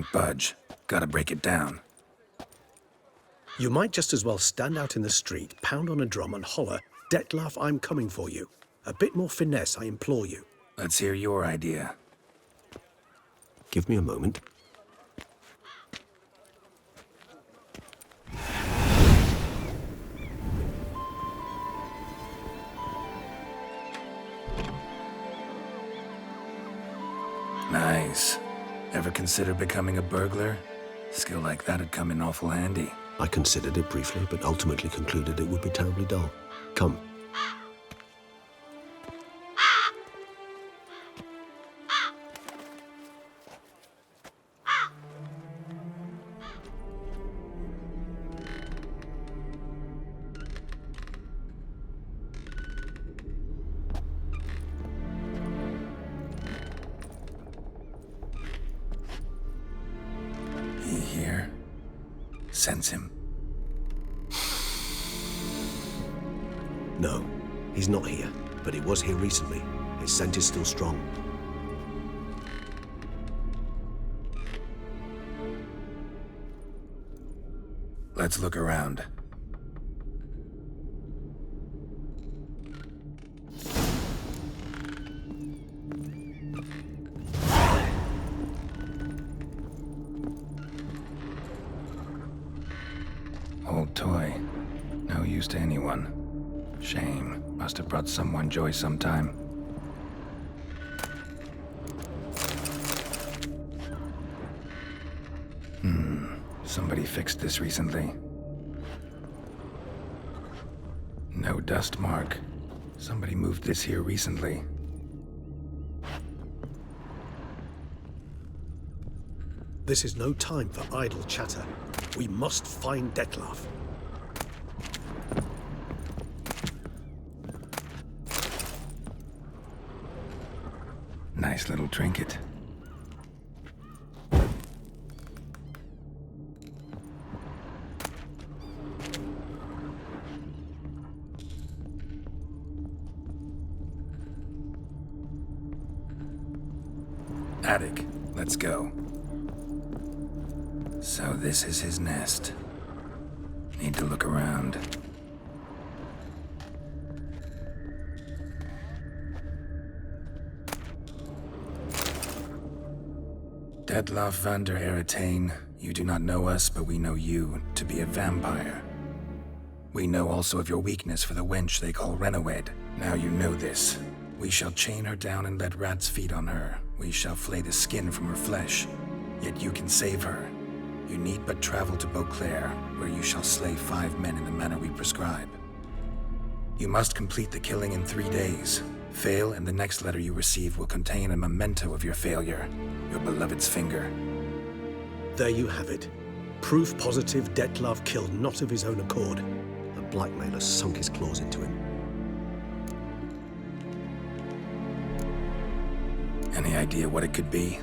won't budge. Gotta break it down. You might just as well stand out in the street, pound on a drum and holler, "Detlef, I'm coming for you." A bit more finesse, I implore you. Let's hear your idea. Give me a moment. Nice. Ever consider becoming a burglar? Skill like that'd come in awful handy. I considered it briefly, but ultimately concluded it would be terribly dull. Come. He here? Sense him. No, he's not here, but he was here recently. His scent is still strong. Let's look around. Old toy. No use to anyone. Shame. Must have brought someone joy sometime. Somebody fixed this recently. No dust mark. Somebody moved this here recently. This is no time for idle chatter. We must find Detlef. Nice little trinket. Attic, let's go. So this is his nest. Need to look around. Detlef van der Eretain, you do not know us, but we know you to be a vampire. We know also of your weakness for the wench they call Renowed. Now you know this. We shall chain her down and let rats feed on her. We shall flay the skin from her flesh. Yet you can save her. You need but travel to Beauclair, where you shall slay 5 men in the manner we prescribe. You must complete the killing in 3 days. Fail, and the next letter you receive will contain a memento of your failure. Your beloved's finger. There you have it. Proof positive Detlef killed not of his own accord. The blackmailer sunk his claws into him. Any idea what it could be?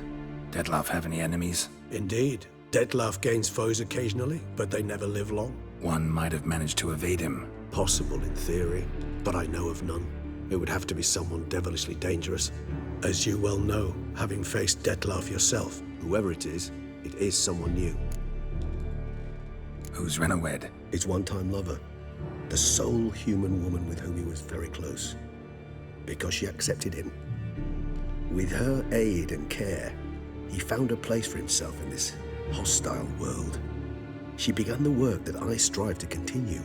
Detlef have any enemies? Indeed. Detlef gains foes occasionally, but they never live long. One might have managed to evade him. Possible in theory, but I know of none. It would have to be someone devilishly dangerous. As you well know, having faced Detlef yourself, whoever it is someone new. Who's Renowed? His one-time lover. The sole human woman with whom he was very close. Because she accepted him. With her aid and care, he found a place for himself in this hostile world. She began the work that I strive to continue.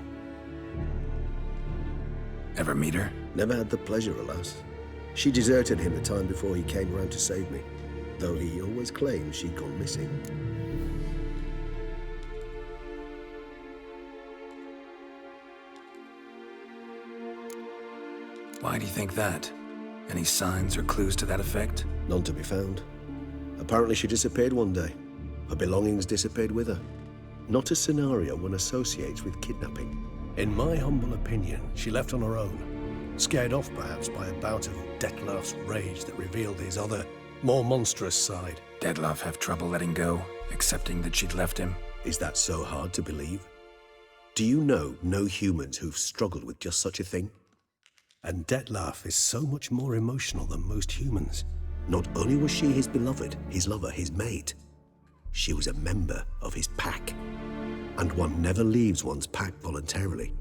Ever meet her? Never had the pleasure, alas. She deserted him the time before he came round to save me, though he always claimed she'd gone missing. Why do you think that? Any signs or clues to that effect? None to be found. Apparently she disappeared one day. Her belongings disappeared with her. Not a scenario one associates with kidnapping. In my humble opinion, she left on her own. Scared off perhaps by a bout of Detlef's rage that revealed his other, more monstrous side. Detlef have trouble letting go, accepting that she'd left him? Is that so hard to believe? Do you know no humans who've struggled with just such a thing? And Detlef is so much more emotional than most humans. Not only was she his beloved, his lover, his mate, She was a member of his pack. And one never leaves one's pack voluntarily.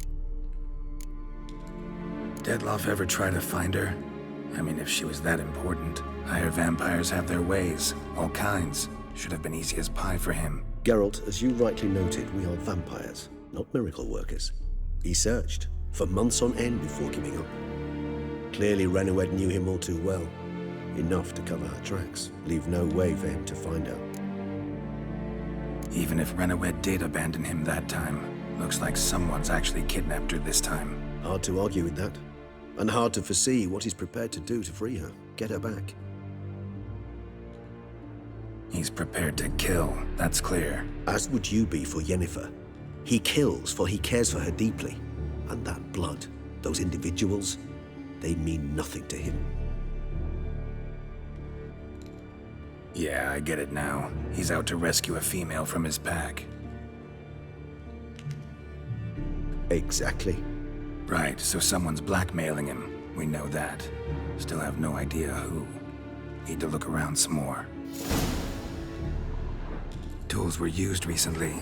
Dettlaff ever try to find her? I mean, if she was that important. Higher vampires have their ways, all kinds. Should have been easy as pie for him. Geralt, as you rightly noted, we are vampires, not miracle workers. He searched for months on end before giving up. Clearly, Renowed knew him all too well. Enough to cover our tracks, leave no way for him to find out. Even if Renowed did abandon him that time, looks like someone's actually kidnapped her this time. Hard to argue with that. And hard to foresee what he's prepared to do to free her, get her back. He's prepared to kill, that's clear. As would you be for Yennefer. He kills for he cares for her deeply. And that blood, those individuals, they mean nothing to him. Yeah, I get it now. He's out to rescue a female from his pack. Exactly. Right, so someone's blackmailing him. We know that. Still have no idea who. Need to look around some more. Tools were used recently.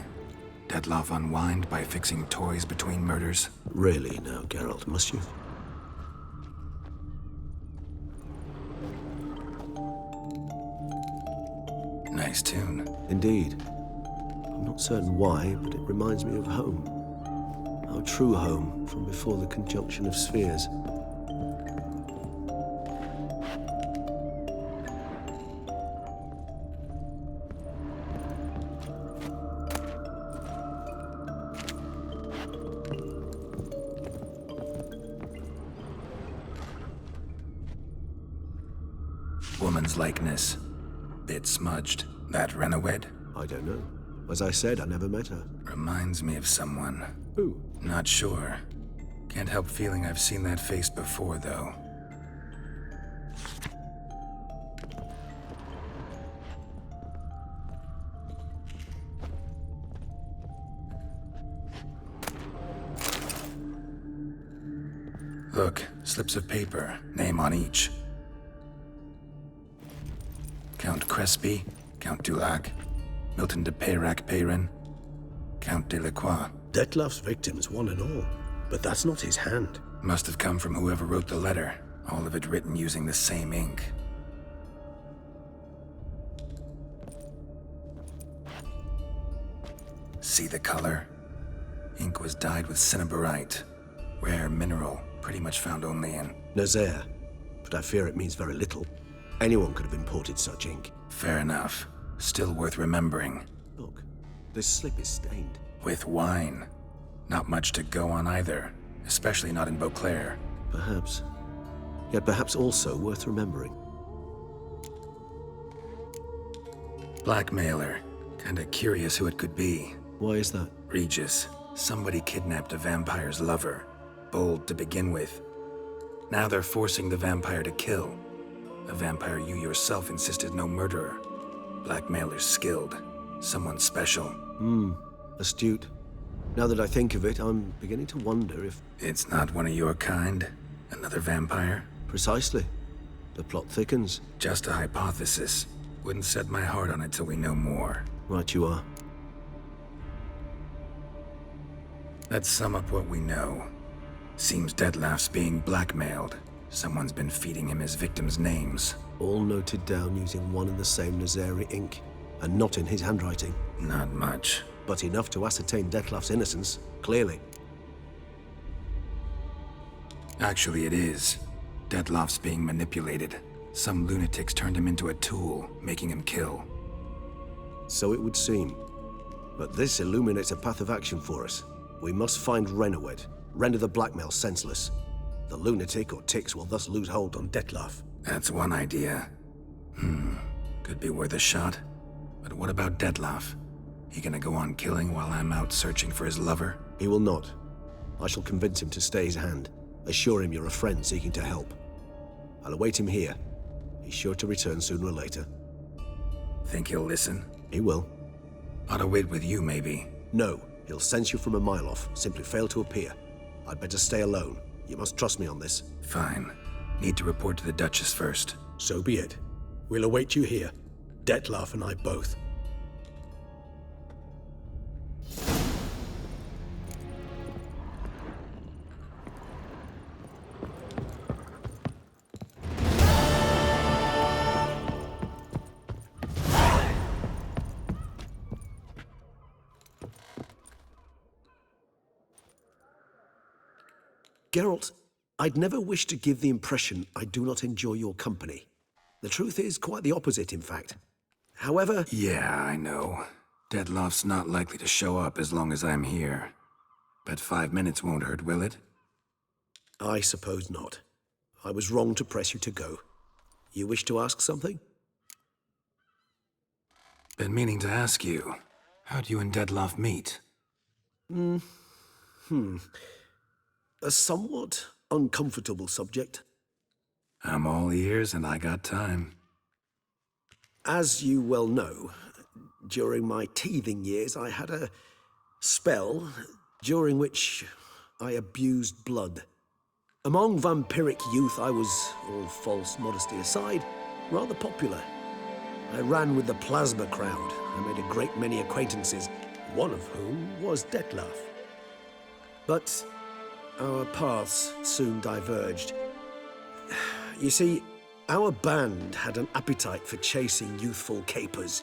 Dettlaff unwind by fixing toys between murders. Really now, Geralt, must you? Nice tune. Indeed. I'm not certain why, but it reminds me of home. Our true home from before the conjunction of spheres. Woman's likeness. Bit smudged. That Renowed? I don't know. As I said, I never met her. Reminds me of someone. Who? Not sure. Can't help feeling I've seen that face before, though. Look, slips of paper, name on each. Count Crespi, Count Dulac, Milton de Peyrac-Peyrin, Count Delacroix. Dettlaff's victims, one and all. But that's not his hand. Must have come from whoever wrote the letter. All of it written using the same ink. See the color? Ink was dyed with cinnabarite. Rare mineral, pretty much found only in... Nazaire. But I fear it means very little. Anyone could have imported such ink. Fair enough. Still worth remembering. Look, this slip is stained. With wine. Not much to go on either. Especially not in Beauclair. Perhaps. Yet perhaps also worth remembering. Blackmailer. Kinda curious who it could be. Why is that? Regis. Somebody kidnapped a vampire's lover. Bold to begin with. Now they're forcing the vampire to kill. A vampire you yourself insisted no murderer. Blackmailer's skilled. Someone special. Astute. Now that I think of it, I'm beginning to wonder if... It's not one of your kind? Another vampire? Precisely. The plot thickens. Just a hypothesis. Wouldn't set my heart on it till we know more. Right you are. Let's sum up what we know. Seems Dettlaff's being blackmailed. Someone's been feeding him his victims' names. All noted down using one and the same Nazari ink. And not in his handwriting. Not much. But enough to ascertain Dettlaff's innocence, clearly. Actually, it is. Dettlaff's being manipulated. Some lunatics turned him into a tool, making him kill. So it would seem. But this illuminates a path of action for us. We must find Renowed, render the blackmail senseless. The lunatic or ticks will thus lose hold on Dettlaff. That's one idea. Could be worth a shot. But what about Dettlaff? He gonna go on killing while I'm out searching for his lover? He will not. I shall convince him to stay his hand. Assure him you're a friend seeking to help. I'll await him here. He's sure to return sooner or later. Think he'll listen? He will. Ought to wait with you, maybe. No, he'll sense you from a mile off. Simply fail to appear. I'd better stay alone. You must trust me on this. Fine. Need to report to the Duchess first. So be it. We'll await you here. Dettlaff and I both. Geralt, I'd never wish to give the impression I do not enjoy your company. The truth is quite the opposite, in fact. However... Yeah, I know. Dettlaff's not likely to show up as long as I'm here. But 5 minutes won't hurt, will it? I suppose not. I was wrong to press you to go. You wish to ask something? Been meaning to ask you. How'd you and Dettlaff meet? A somewhat uncomfortable subject. I'm all ears and I got time. As you well know, during my teething years I had a spell during which I abused blood. Among vampiric youth I was, all false modesty aside, rather popular. I ran with the plasma crowd. I made a great many acquaintances, one of whom was Dettlaff. But our paths soon diverged. You see, our band had an appetite for chasing youthful capers.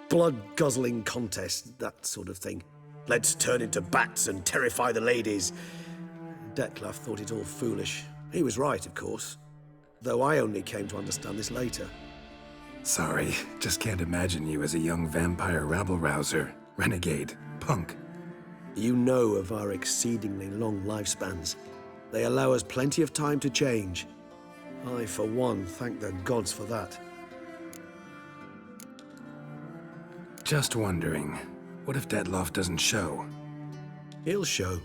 Blood-guzzling contests, that sort of thing. Let's turn into bats and terrify the ladies. Dettlaff thought it all foolish. He was right, of course. Though I only came to understand this later. Sorry, just can't imagine you as a young vampire rabble-rouser, renegade, punk. You know of our exceedingly long lifespans. They allow us plenty of time to change. I, for one, thank the gods for that. Just wondering, what if Dettlaff doesn't show? He'll show.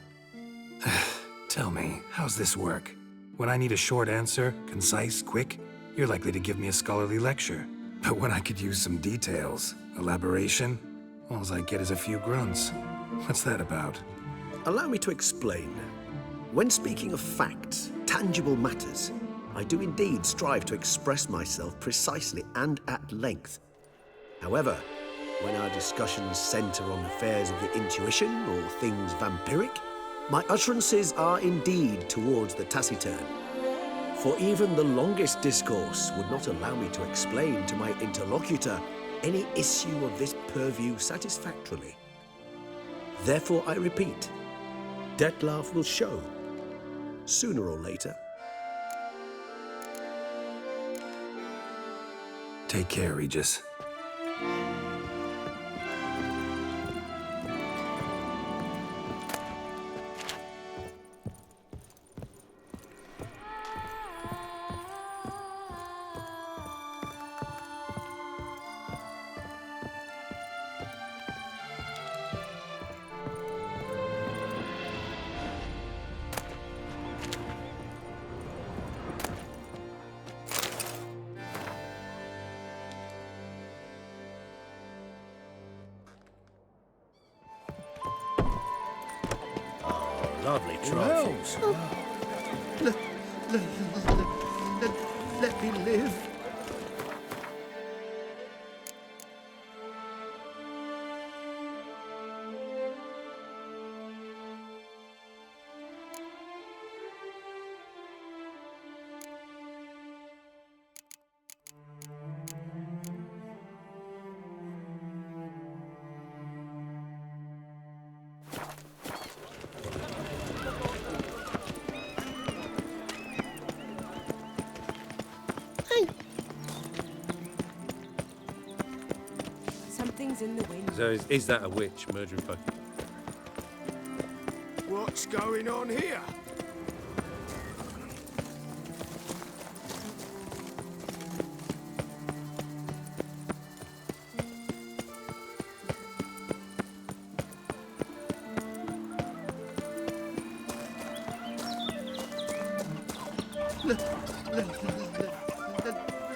Tell me, how's this work? When I need a short answer, concise, quick, you're likely to give me a scholarly lecture. But when I could use some details, elaboration, all I get is a few grunts. What's that about? Allow me to explain. When speaking of facts, tangible matters, I do indeed strive to express myself precisely and at length. However, when our discussions center on affairs of the intuition or things vampiric, my utterances are indeed towards the taciturn. For even the longest discourse would not allow me to explain to my interlocutor any issue of this purview satisfactorily. Therefore, I repeat, Dettlaff will show, sooner or later. Take care, Regis. Lovely trifles. Let me live. Something's in the wind. So is that a witch murdering folk? What's going on here?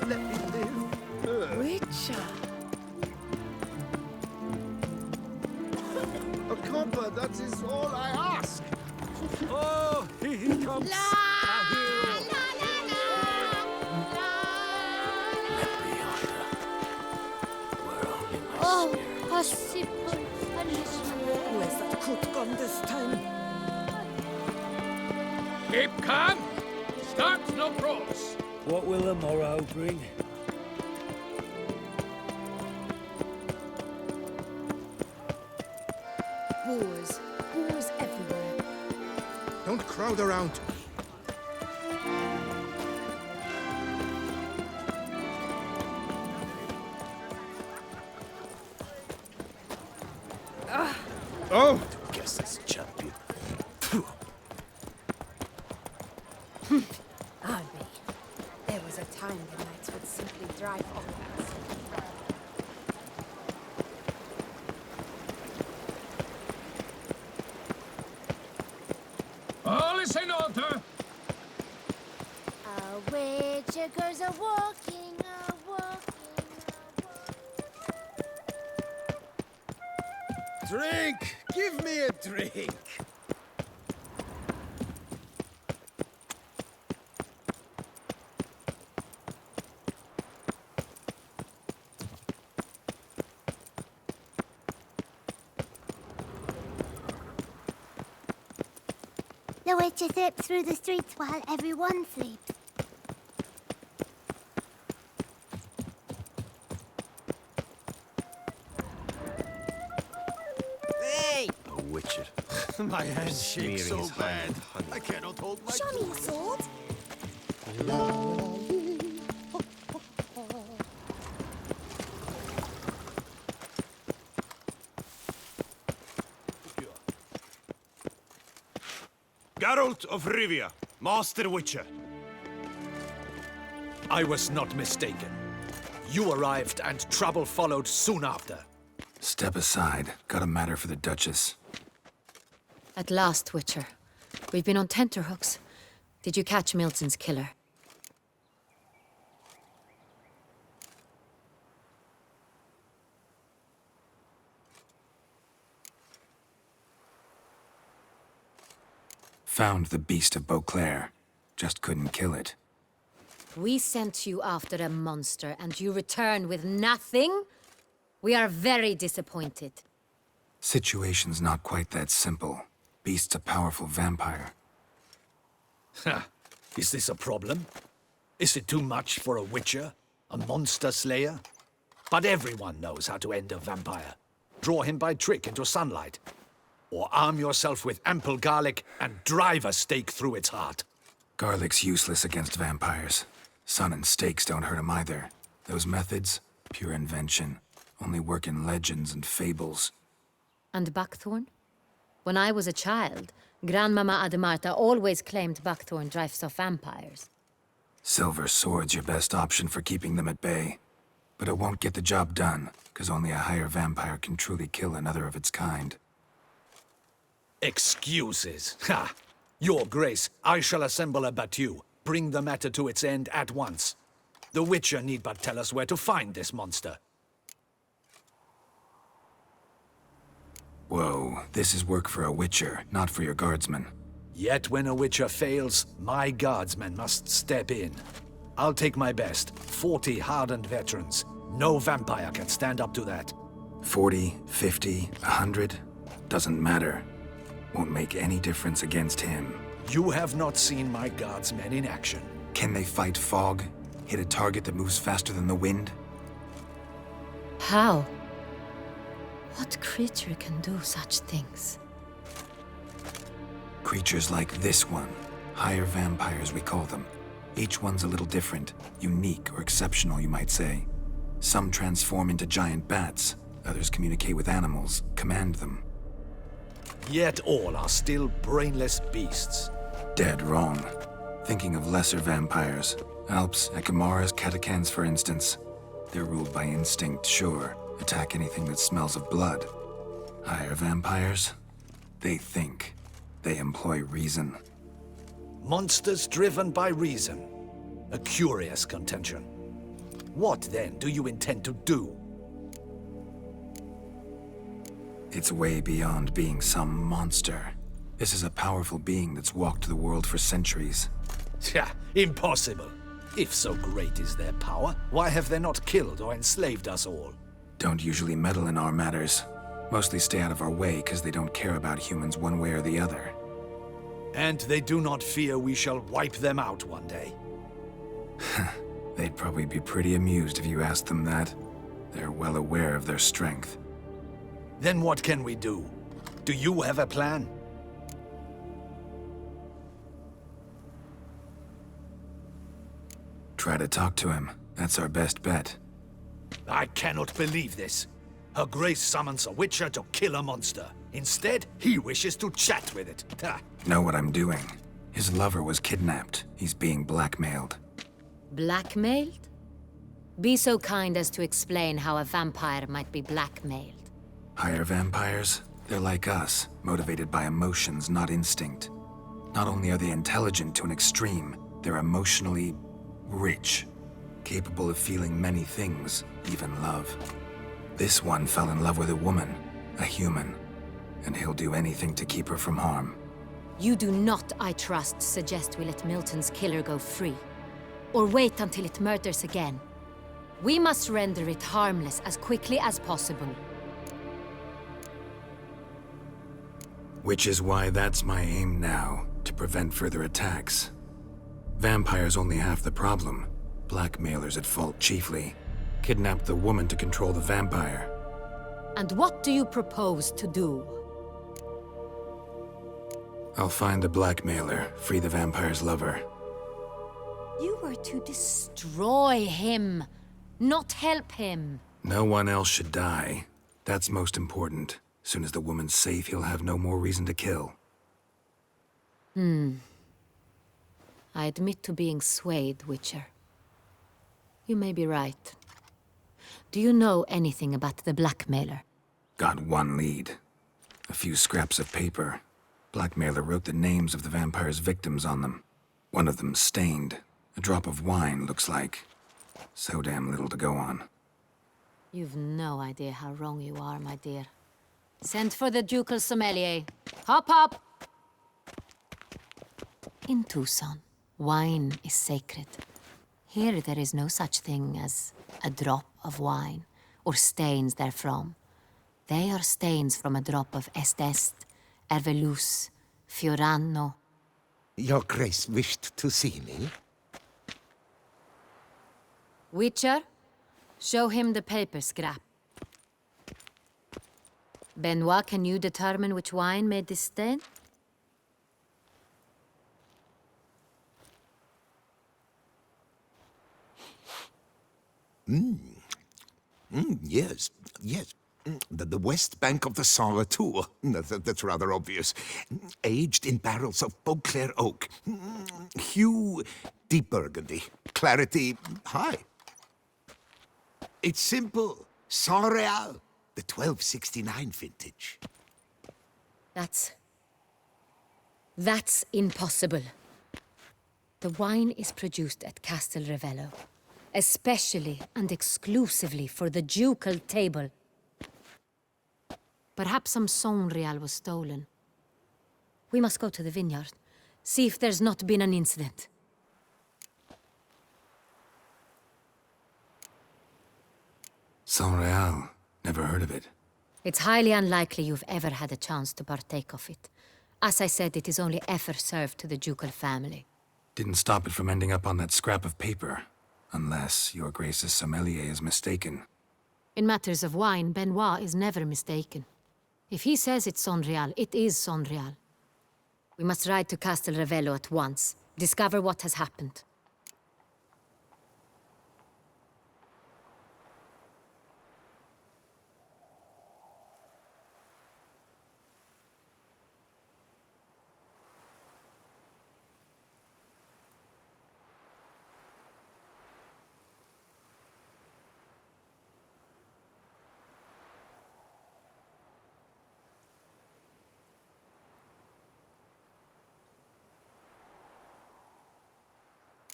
Let me live. Witcher. A copper, that is all I ask. Oh, here he comes! Our hero. Oh, possible punishment. Where's that coot gone this time? Keep calm. Start no pros. What will the morrow bring? Boars. Boars everywhere. Don't crowd around. Oh! Guess that's champion. I'll be. There was a time the knights would simply drive off us. All is in order. A witcher goes a walking, a walking, a walking. Drink! Give me a drink! The witcher slips through the streets while everyone sleeps. Hey! A witcher. My hands shake Smearing so his bad. hand with honey. I cannot hold my... Show me your sword. Geralt of Rivia, Master Witcher. I was not mistaken. You arrived and trouble followed soon after. Step aside. Got a matter for the Duchess. At last, Witcher. We've been on tenterhooks. Did you catch Milton's killer? Found the beast of Beauclair. Just couldn't kill it. We sent you after a monster, and you return with nothing? We are very disappointed. Situation's not quite that simple. Beast's a powerful vampire. Ha! Is this a problem? Is it too much for a witcher? A monster slayer? But everyone knows how to end a vampire. Draw him by trick into sunlight. Or arm yourself with ample garlic and drive a stake through its heart. Garlic's useless against vampires. Sun and stakes don't hurt him either. Those methods, pure invention. Only work in legends and fables. And buckthorn? When I was a child, Grandmama Ademarta always claimed buckthorn drives off vampires. Silver sword's your best option for keeping them at bay. But it won't get the job done, because only a higher vampire can truly kill another of its kind. Excuses. Ha! Your Grace, I shall assemble a battue. Bring the matter to its end at once. The Witcher need but tell us where to find this monster. Whoa, this is work for a Witcher, not for your guardsmen. Yet when a Witcher fails, my guardsmen must step in. I'll take my best. 40 hardened veterans. No vampire can stand up to that. 40, 50, 100? Doesn't matter. Won't make any difference against him. You have not seen my guardsmen in action. Can they fight fog? Hit a target that moves faster than the wind? How? What creature can do such things? Creatures like this one. Higher vampires, we call them. Each one's a little different. Unique or exceptional, you might say. Some transform into giant bats. Others communicate with animals, command them. Yet all are still brainless beasts. Dead wrong. Thinking of lesser vampires. Alps, Ekamaras, Catechans, for instance. They're ruled by instinct, sure. Attack anything that smells of blood. Higher vampires? They think. They employ reason. Monsters driven by reason. A curious contention. What, then, do you intend to do? It's way beyond being some monster. This is a powerful being that's walked the world for centuries. Yeah, impossible. If so great is their power, why have they not killed or enslaved us all? Don't usually meddle in our matters. Mostly stay out of our way because they don't care about humans one way or the other. And they do not fear we shall wipe them out one day. They'd probably be pretty amused if you asked them that. They're well aware of their strength. Then what can we do? Do you have a plan? Try to talk to him. That's our best bet. I cannot believe this. Her Grace summons a Witcher to kill a monster. Instead, he wishes to chat with it. Ha. Know what I'm doing? His lover was kidnapped. He's being blackmailed. Blackmailed? Be so kind as to explain how a vampire might be blackmailed. Higher vampires? They're like us, motivated by emotions, not instinct. Not only are they intelligent to an extreme, they're emotionally rich, capable of feeling many things, even love. This one fell in love with a woman, a human, and he'll do anything to keep her from harm. You do not, I trust, suggest we let Milton's killer go free. Or wait until it murders again. We must render it harmless as quickly as possible. Which is why that's my aim now, to prevent further attacks. Vampires only half the problem. Blackmailers at fault chiefly. Kidnapped the woman to control the vampire. And what do you propose to do? I'll find the blackmailer, free the vampire's lover. You were to destroy him, not help him. No one else should die. That's most important. Soon as the woman's safe, he'll have no more reason to kill. I admit to being swayed, Witcher. You may be right. Do you know anything about the blackmailer? Got one lead. A few scraps of paper. Blackmailer wrote the names of the vampire's victims on them. One of them stained. A drop of wine, looks like. So damn little to go on. You've no idea how wrong you are, my dear. Send for the ducal sommelier. Hop, hop! In Tucson, wine is sacred. Here there is no such thing as a drop of wine, or stains therefrom. They are stains from a drop of Est, Ervelus, Fiorano. Your Grace wished to see me? Witcher, show him the paper scrap. Benoit, can you determine which wine made this stain? Yes, yes. The west bank of the Sarre Tour. That's rather obvious. Aged in barrels of Beauclair oak. Hue, deep burgundy. Clarity, high. It's simple. Saint-Réal, the 1269 vintage. That's impossible. The wine is produced at Castel Ravello, especially and exclusively for the ducal table. Perhaps some Saint-Réal was stolen. We must go to the vineyard, see if there's not been an incident. Saint-Réal. Never heard of it. It's highly unlikely you've ever had a chance to partake of it. As I said, it is only ever served to the ducal family. Didn't stop it from ending up on that scrap of paper. Unless your Grace's sommelier is mistaken. In matters of wine, Benoit is never mistaken. If he says it's Saint-Réal, it is Saint-Réal. We must ride to Castel Ravello at once. Discover what has happened.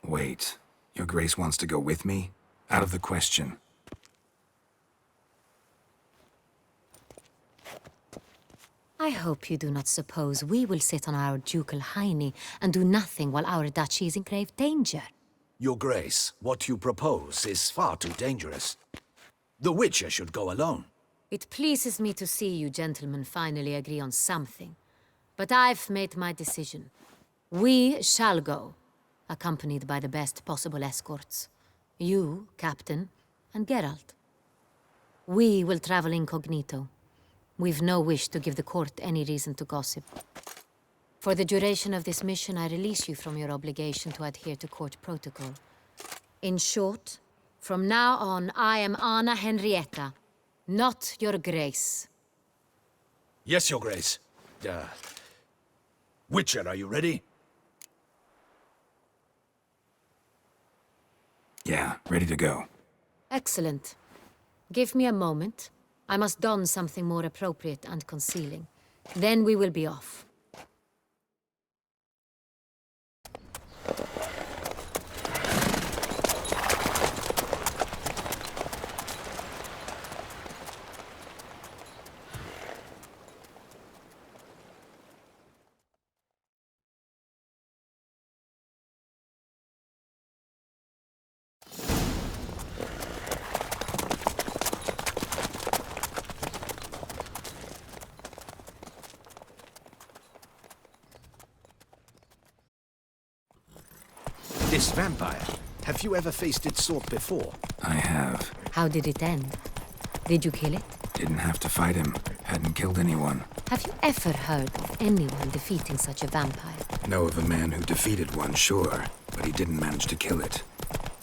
Wait, your Grace wants to go with me? Out of the question. I hope you do not suppose we will sit on our ducal hiney and do nothing while our duchy is in grave danger. Your Grace, what you propose is far too dangerous. The Witcher should go alone. It pleases me to see you gentlemen finally agree on something. But I've made my decision. We shall go, accompanied by the best possible escorts. You, Captain, and Geralt. We will travel incognito. We've no wish to give the court any reason to gossip. For the duration of this mission, I release you from your obligation to adhere to court protocol. In short, from now on, I am Anna Henrietta, not your Grace. Yes, Your Grace. Witcher, are you ready? Yeah, ready to go. Excellent. Give me a moment. I must don something more appropriate and concealing. Then we will be off. This vampire, have you ever faced its sort before? I have. How did it end? Did you kill it? Didn't have to fight him. Hadn't killed anyone. Have you ever heard of anyone defeating such a vampire? Know of a man who defeated one, sure, but he didn't manage to kill it.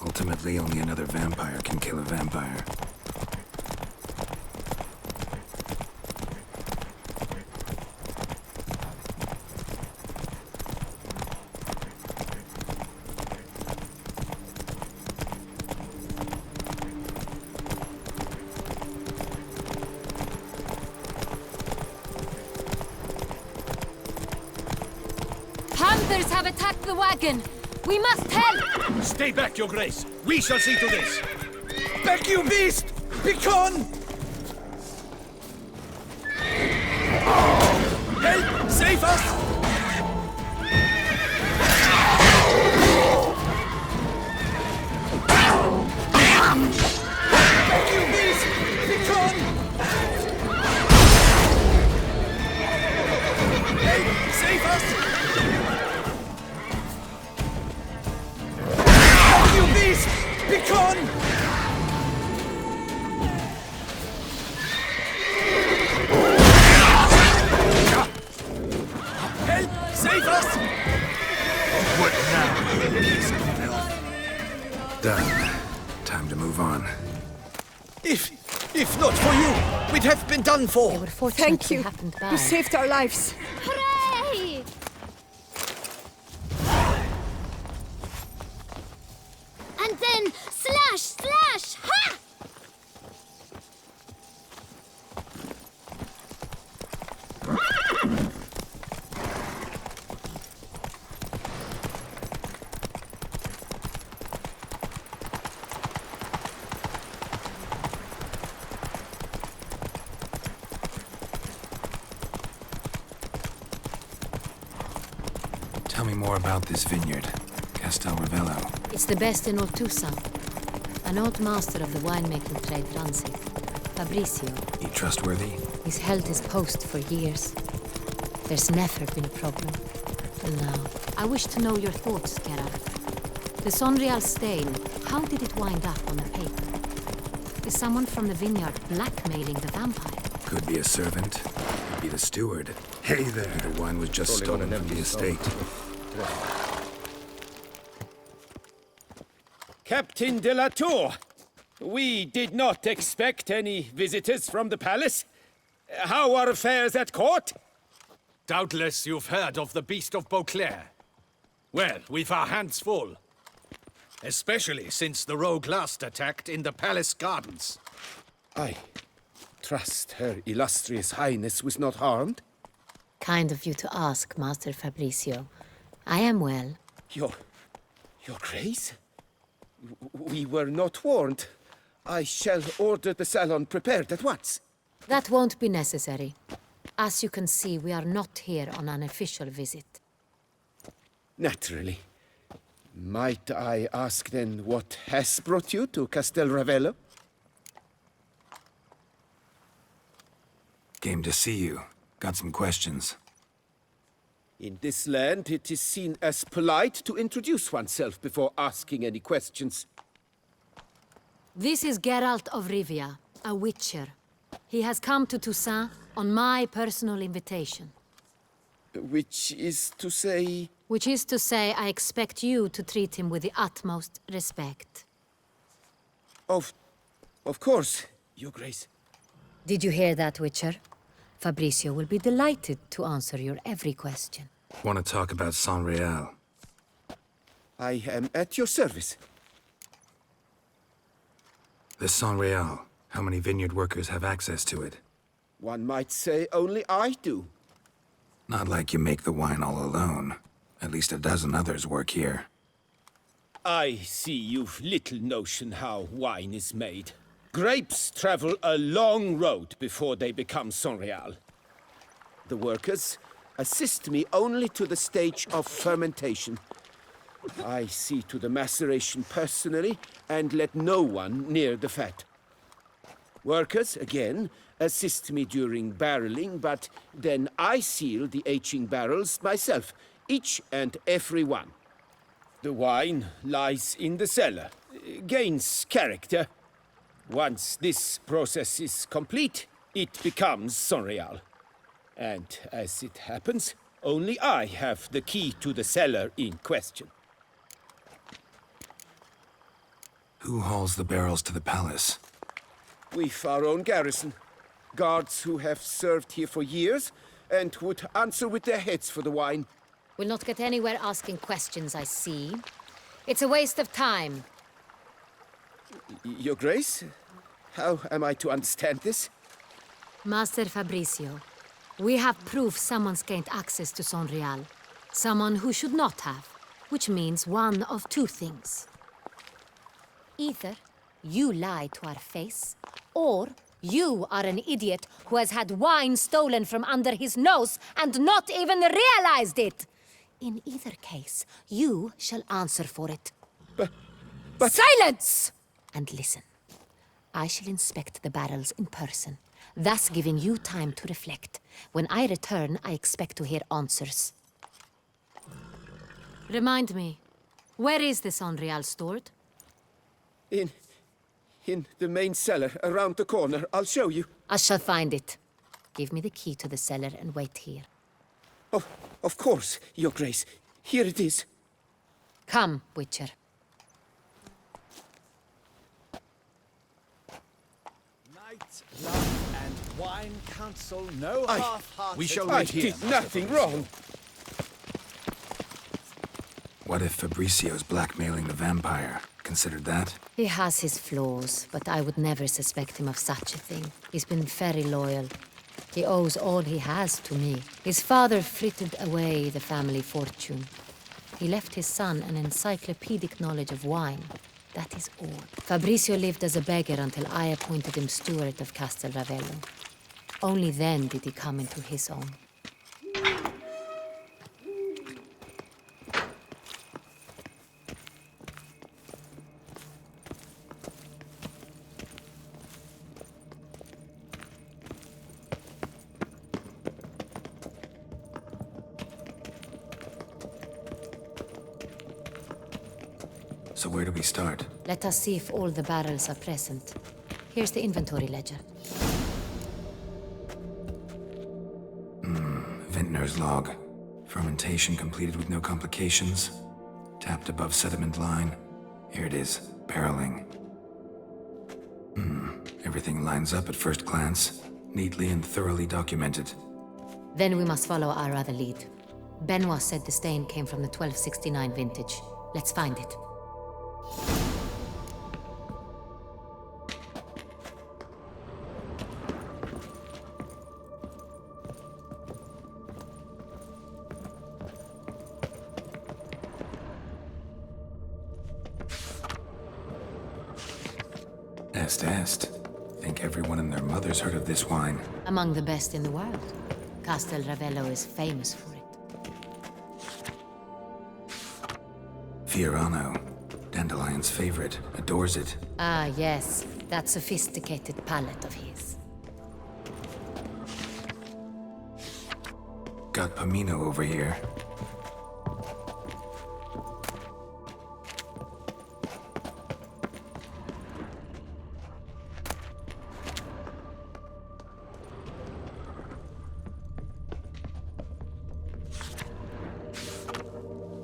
Ultimately, only another vampire can kill a vampire. Hunters have attacked the wagon! We must help! Stay back, Your Grace. We shall see to this. Back, you beast! Begone! Help! Save us! Back, you beast! Begone! Help! Save us! Back, you beast! Begone! Help! Save us! What now? Done. Time to move on. If not for you, we'd have been done for. They were fortunate Thank we you. happened by. You saved our lives. Hooray! And then slash, slash, ha! Tell me more about this vineyard, Castel Ravello. It's the best in Oltusa. An old master of the winemaking trade runs it. Fabrizio. He trustworthy? He's held his post for years. There's never been a problem. Till now. I wish to know your thoughts, Geralt. The Sonreal stain, how did it wind up on the paper? Is someone from the vineyard blackmailing the vampire? Could be a servant. Could be the steward. Hey there. The wine was just stolen from the estate. Captain de la Tour, we did not expect any visitors from the palace. How are affairs at court? Doubtless you've heard of the Beast of Beauclair. Well, we've our hands full. Especially since the rogue last attacked in the palace gardens. I trust Her Illustrious Highness was not harmed. Kind of you to ask, Master Fabrizio. I am well. Your Grace? We were not warned. I shall order the salon prepared at once. That won't be necessary. As you can see, we are not here on an official visit. Naturally. Might I ask then what has brought you to Castel Ravello? Came to see you. Got some questions. In this land, it is seen as polite to introduce oneself before asking any questions. This is Geralt of Rivia, a witcher. He has come to Toussaint on my personal invitation. Which is to say... Which is to say, I expect you to treat him with the utmost respect. Of course, Your Grace. Did you hear that, Witcher? Fabricio will be delighted to answer your every question. Want to talk about San Real? I am at your service. The San Real. How many vineyard workers have access to it? One might say only I do. Not like you make the wine all alone. At least a dozen others work here. I see you've little notion how wine is made. Grapes travel a long road before they become Sonreal. The workers assist me only to the stage of fermentation. I see to the maceration personally and let no one near the fat. Workers, again, assist me during barreling, but then I seal the aging barrels myself, each and every one. The wine lies in the cellar, gains character. Once this process is complete, it becomes Sonreal. And as it happens, only I have the key to the cellar in question. Who hauls the barrels to the palace? We've our own garrison. Guards who have served here for years and would answer with their heads for the wine. We'll not get anywhere asking questions, I see. It's a waste of time. Your Grace? How am I to understand this? Master Fabricio, we have proof someone's gained access to Sonreal. Someone who should not have, which means one of two things. Either you lie to our face, or you are an idiot who has had wine stolen from under his nose and not even realized it. In either case, you shall answer for it. But... Silence! And listen. I shall inspect the barrels in person, thus giving you time to reflect. When I return, I expect to hear answers. Remind me, where is this Sonreal stored? In the main cellar, around the corner. I'll show you. I shall find it. Give me the key to the cellar and wait here. Oh, of course, Your Grace. Here it is. Come, Witcher. Night, love, and wine counsel no half-hearted... We shall I wait here. did nothing wrong. What if Fabricio's blackmailing the vampire? Considered that? He has his flaws, but I would never suspect him of such a thing. He's been very loyal. He owes all he has to me. His father frittered away the family fortune. He left his son an encyclopedic knowledge of wine. That is all. Fabricio lived as a beggar until I appointed him steward of Castel Ravello. Only then did he come into his own. So where do we start? Let us see if all the barrels are present. Here's the inventory ledger. Vintner's log. Fermentation completed with no complications. Tapped above sediment line. Here it is. Barreling. Everything lines up at first glance. Neatly and thoroughly documented. Then we must follow our other lead. Benoit said the stain came from the 1269 vintage. Let's find it. Est. Think everyone and their mother's heard of this wine. Among the best in the world. Castel Ravello is famous for it. Fiorano. Dandelion's favorite. Adores it. Ah, yes. That sophisticated palate of his. Got Pomino over here.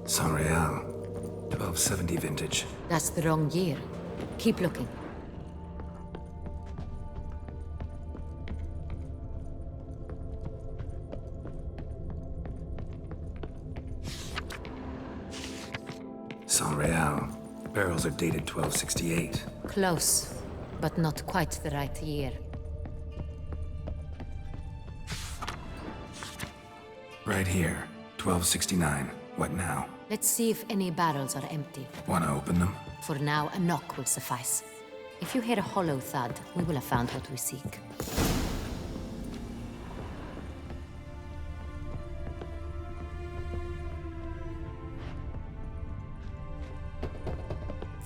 San Real. 1270 vintage. That's the wrong year. Keep looking. Barrels are dated 1268. Close, but not quite the right year. Right here, 1269. What now? Let's see if any barrels are empty. Wanna open them? For now, a knock will suffice. If you hear a hollow thud, we will have found what we seek.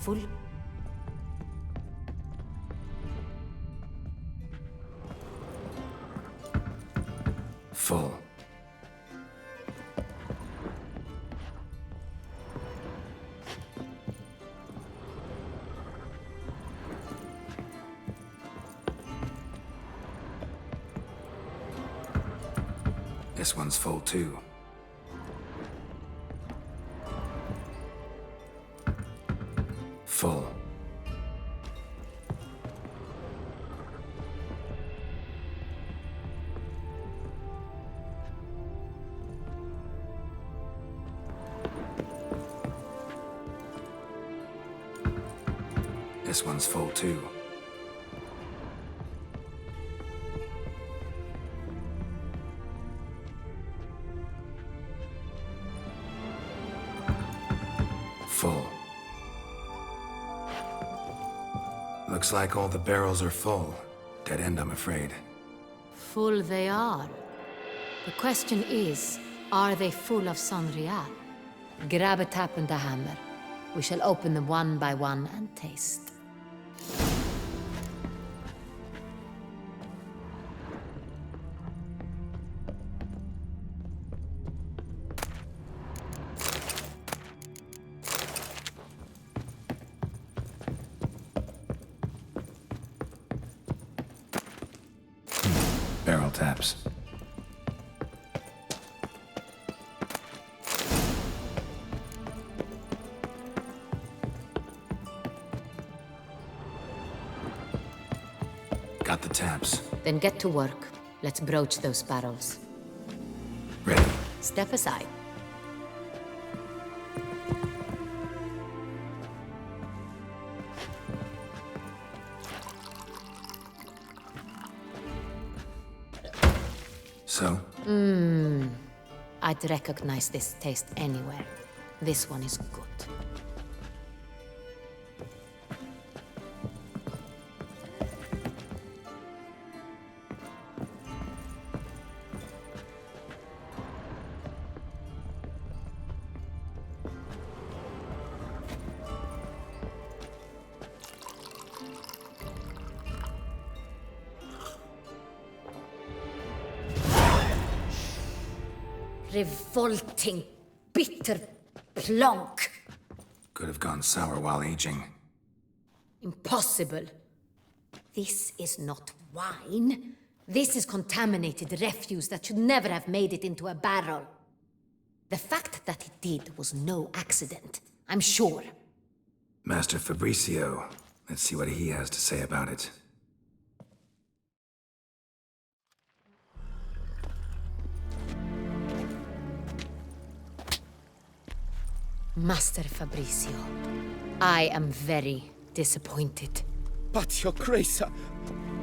Full. Full. This one's full too. Full. This one's full too. Full. Looks like all the barrels are full. Dead end, I'm afraid. Full they are. The question is, are they full of Sonreal? Grab a tap and a hammer. We shall open them one by one and taste. Barrel taps. Got the taps. Then get to work. Let's broach those barrels. Ready. Step aside. So? I'd recognize this taste anywhere. This one is good. Revolting, bitter plonk. Could have gone sour while aging. Impossible. This is not wine. This is contaminated refuse that should never have made it into a barrel. The fact that it did was no accident, I'm sure. Master Fabricio. Let's see what he has to say about it. Master Fabricio, I am very disappointed. But, Your Grace,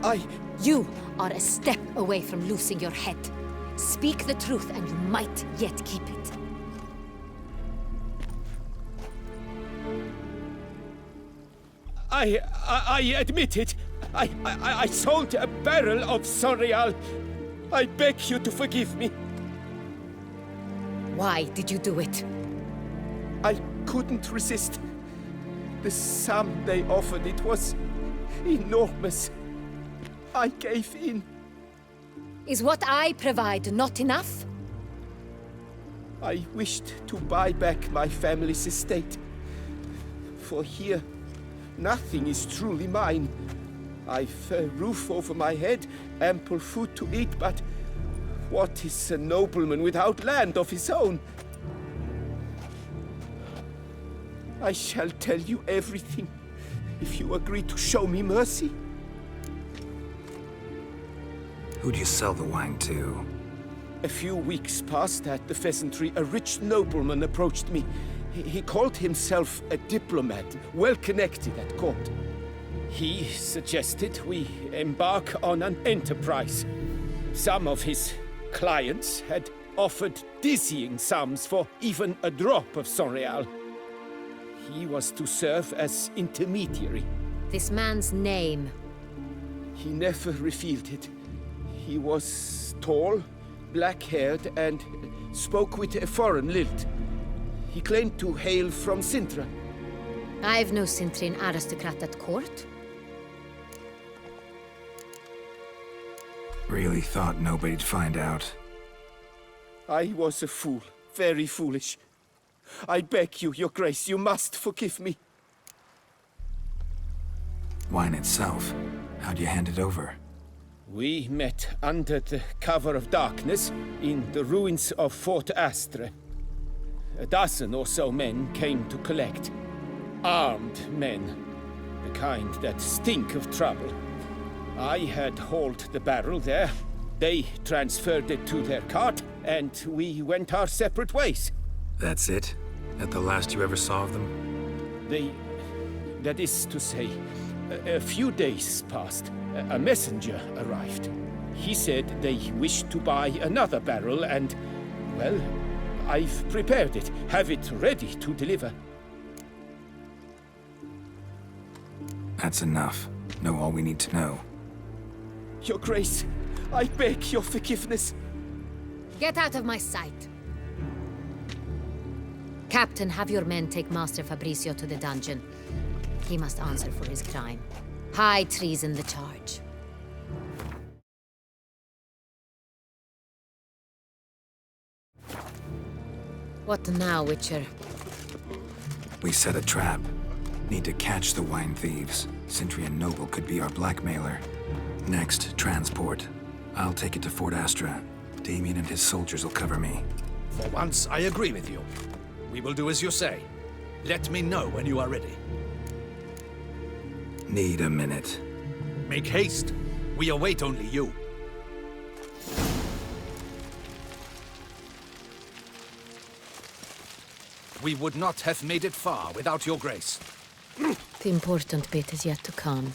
I... You are a step away from losing your head. Speak the truth and you might yet keep it. I admit it. I sold a barrel of Sonreal. I beg you to forgive me. Why did you do it? I couldn't resist. The sum they offered, it was enormous. I gave in. Is what I provide not enough? I wished to buy back my family's estate. For here, nothing is truly mine. I've a roof over my head, ample food to eat, but what is a nobleman without land of his own? I shall tell you everything, if you agree to show me mercy. Who'd you sell the wine to? A few weeks past at the pheasantry, a rich nobleman approached me. He called himself a diplomat, well connected at court. He suggested we embark on an enterprise. Some of his clients had offered dizzying sums for even a drop of Sonreal. He was to serve as intermediary. This man's name. He never revealed it. He was tall, black-haired, and spoke with a foreign lilt. He claimed to hail from Sintra. I've no Sintrin aristocrat at court. Really thought nobody'd find out. I was a fool, very foolish. I beg you, Your Grace, you must forgive me. Wine itself, how'd you hand it over? We met under the cover of darkness in the ruins of Fort Astre. A dozen or so men came to collect. Armed men, the kind that stink of trouble. I had hauled the barrel there. They transferred it to their cart, and we went our separate ways. That's it? That the last you ever saw of them? That is to say, a few days passed. A messenger arrived. He said they wished to buy another barrel and, well, I've prepared it, have it ready to deliver. That's enough. Know all we need to know. Your Grace, I beg your forgiveness. Get out of my sight. Captain, have your men take Master Fabricio to the dungeon. He must answer for his crime. High treason the charge. What now, Witcher? We set a trap. Need to catch the wine thieves. Sintrian Noble could be our blackmailer. Next, transport. I'll take it to Fort Astra. Damien and his soldiers will cover me. For once, I agree with you. We will do as you say. Let me know when you are ready. Need a minute. Make haste. We await only you. We would not have made it far without your grace. The important bit is yet to come.